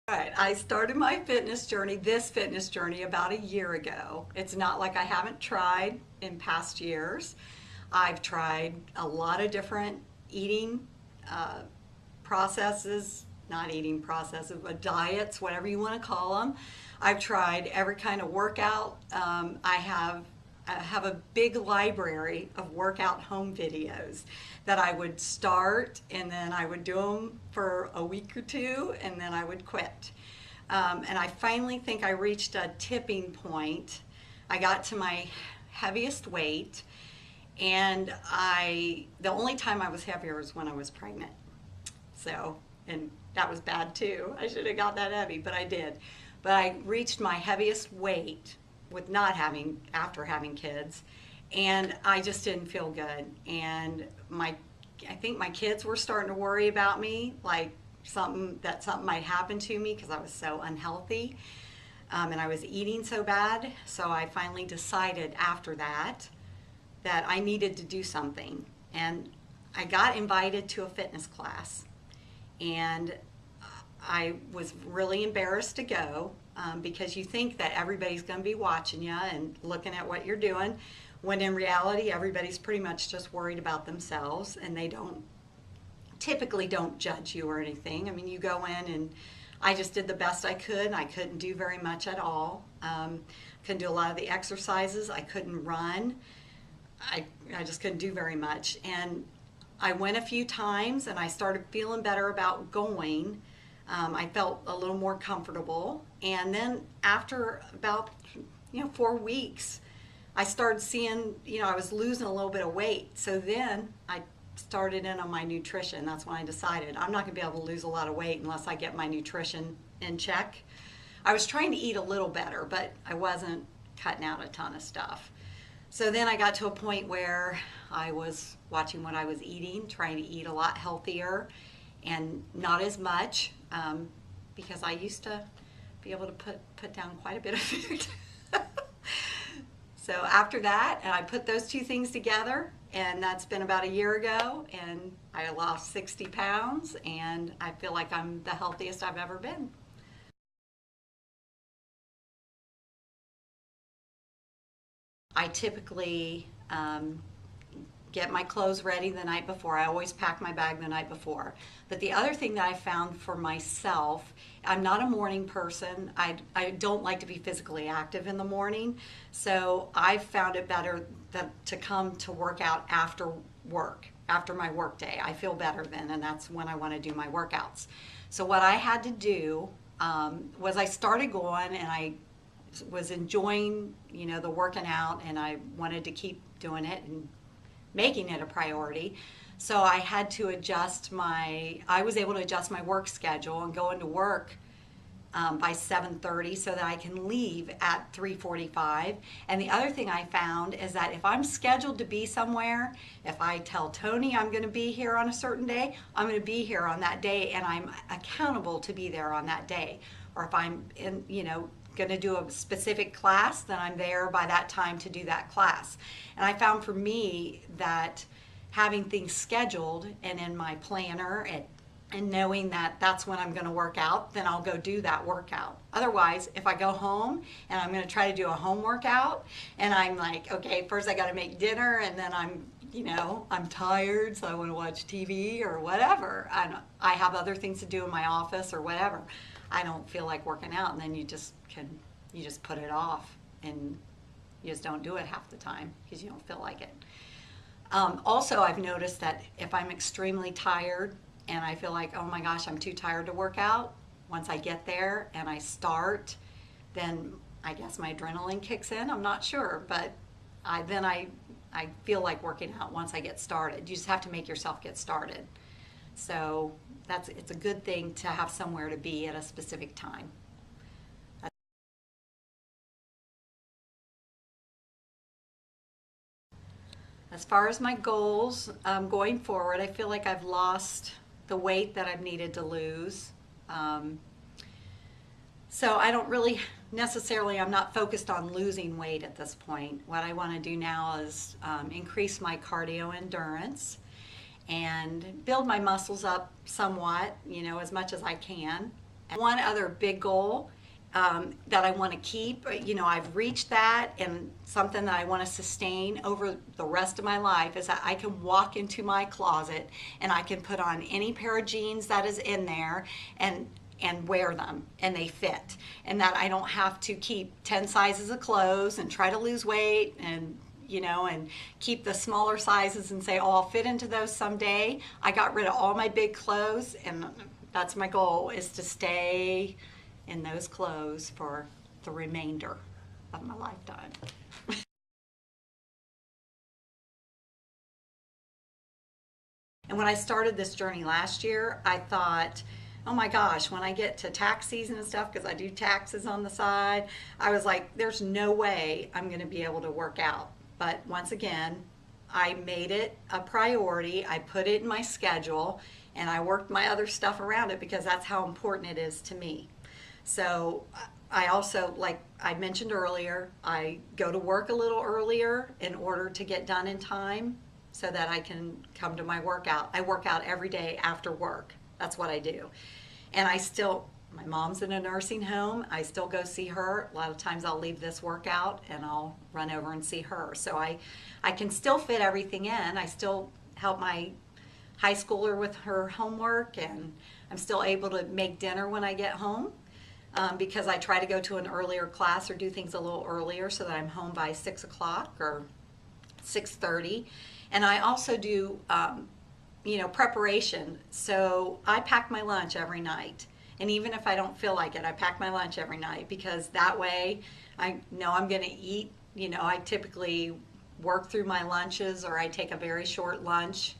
All right, I started my fitness journey, this fitness journey, about a year ago. It's not like I haven't tried in past years. I've tried a lot of different eating uh, processes, not eating processes, but diets, whatever you want to call them. I've tried every kind of workout. I have a big library of workout home videos that I would start, and then I would do them for a week or two, and then I would quit. And I finally think I reached a tipping point. I got to my heaviest weight, and the only time I was heavier was when I was pregnant. So, and that was bad too. I should have got that heavy, but I did. But I reached my heaviest weight with not having, after having kids, and I just didn't feel good. And I think my kids were starting to worry about me, like something might happen to me because I was so unhealthy, and I was eating so bad. So I finally decided after that I needed to do something, and I got invited to a fitness class, and I was really embarrassed to go, because you think that everybody's going to be watching you and looking at what you're doing, when in reality everybody's pretty much just worried about themselves, and they typically don't judge you or anything. I mean, you go in, and I just did the best I could. I couldn't do very much at all. Couldn't do a lot of the exercises. I couldn't run. I just couldn't do very much. And I went a few times, and I started feeling better about going. I felt a little more comfortable. And then after about 4 weeks, I started seeing, I was losing a little bit of weight. So then I started in on my nutrition. That's when I decided I'm not going to be able to lose a lot of weight unless I get my nutrition in check. I was trying to eat a little better, but I wasn't cutting out a ton of stuff. So then I got to a point where I was watching what I was eating, trying to eat a lot healthier and not as much, because I used to be able to put down quite a bit of food. So after that, and I put those two things together, and that's been about a year ago, and I lost 60 pounds, and I feel like I'm the healthiest I've ever been. I typically get my clothes ready the night before. I always pack my bag the night before. But the other thing that I found for myself, I'm not a morning person. I don't like to be physically active in the morning. So I've found it better to come to work out after work, after my work day. I feel better then, and that's when I want to do my workouts. So what I had to do was I started going, and I was enjoying, the working out, and I wanted to keep doing it and making it a priority. So I had to I was able to adjust my work schedule and go into work by 7:30 so that I can leave at 3:45. And the other thing I found is that if I'm scheduled to be somewhere, if I tell Tony I'm going to be here on a certain day, I'm going to be here on that day, and I'm accountable to be there on that day. Or if I'm going to do a specific class, then I'm there by that time to do that class. And I found for me that having things scheduled and in my planner, and knowing that that's when I'm going to work out, then I'll go do that workout. Otherwise, if I go home and I'm going to try to do a home workout, and I'm like, okay, first I got to make dinner, and then I'm tired, so I want to watch TV or whatever. I have other things to do in my office or whatever. I don't feel like working out, and then you just put it off, and you just don't do it half the time because you don't feel like it. Also, I've noticed that if I'm extremely tired and I feel like, oh my gosh, I'm too tired to work out, once I get there and I start, then I guess my adrenaline kicks in. I'm not sure, but I feel like working out once I get started. You just have to make yourself get started. So it's a good thing to have somewhere to be at a specific time. As far as my goals going forward, I feel like I've lost the weight that I've needed to lose. So I don't really necessarily, I'm not focused on losing weight at this point. What I want to do now is increase my cardio endurance and build my muscles up somewhat, as much as I can. One other big goal that I want to keep, I've reached that, and something that I want to sustain over the rest of my life is that I can walk into my closet and I can put on any pair of jeans that is in there and wear them, and they fit, and that I don't have to keep 10 sizes of clothes and try to lose weight and keep the smaller sizes and say, oh, I'll fit into those someday. I got rid of all my big clothes, and that's my goal, is to stay in those clothes for the remainder of my lifetime. And when I started this journey last year, I thought, oh my gosh, when I get to tax season and stuff, because I do taxes on the side, I was like, there's no way I'm going to be able to work out. But once again, I made it a priority. I put it in my schedule, and I worked my other stuff around it because that's how important it is to me. So I also, like I mentioned earlier, I go to work a little earlier in order to get done in time so that I can come to my workout. I work out every day after work. That's what I do. And my mom's in a nursing home. I still go see her. A lot of times I'll leave this workout and I'll run over and see her. So I can still fit everything in. I still help my high schooler with her homework, and I'm still able to make dinner when I get home because I try to go to an earlier class or do things a little earlier so that I'm home by 6 o'clock or 6:30. And I also do preparation. So I pack my lunch every night. And even if I don't feel like it, I pack my lunch every night because that way I know I'm going to eat. I typically work through my lunches, or I take a very short lunch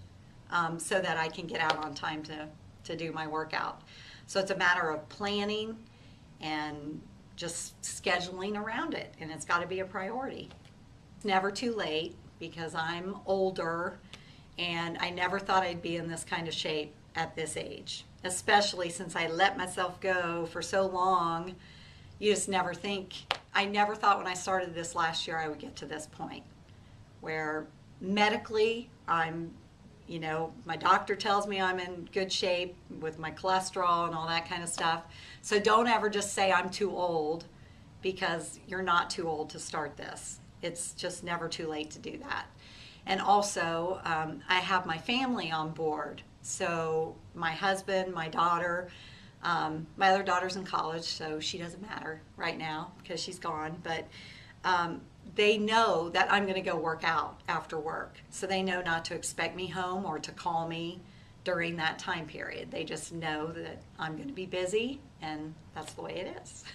so that I can get out on time to do my workout. So it's a matter of planning and just scheduling around it. And it's got to be a priority. It's never too late because I'm older, and I never thought I'd be in this kind of shape at this age, especially since I let myself go for so long. You just never think. I never thought when I started this last year I would get to this point where medically my doctor tells me I'm in good shape with my cholesterol and all that kind of stuff. So don't ever just say I'm too old, because you're not too old to start this. It's just never too late to do that. And also, I have my family on board. So my husband, my daughter, my other daughter's in college, so she doesn't matter right now because she's gone. But they know that I'm going to go work out after work. So they know not to expect me home or to call me during that time period. They just know that I'm going to be busy, and that's the way it is.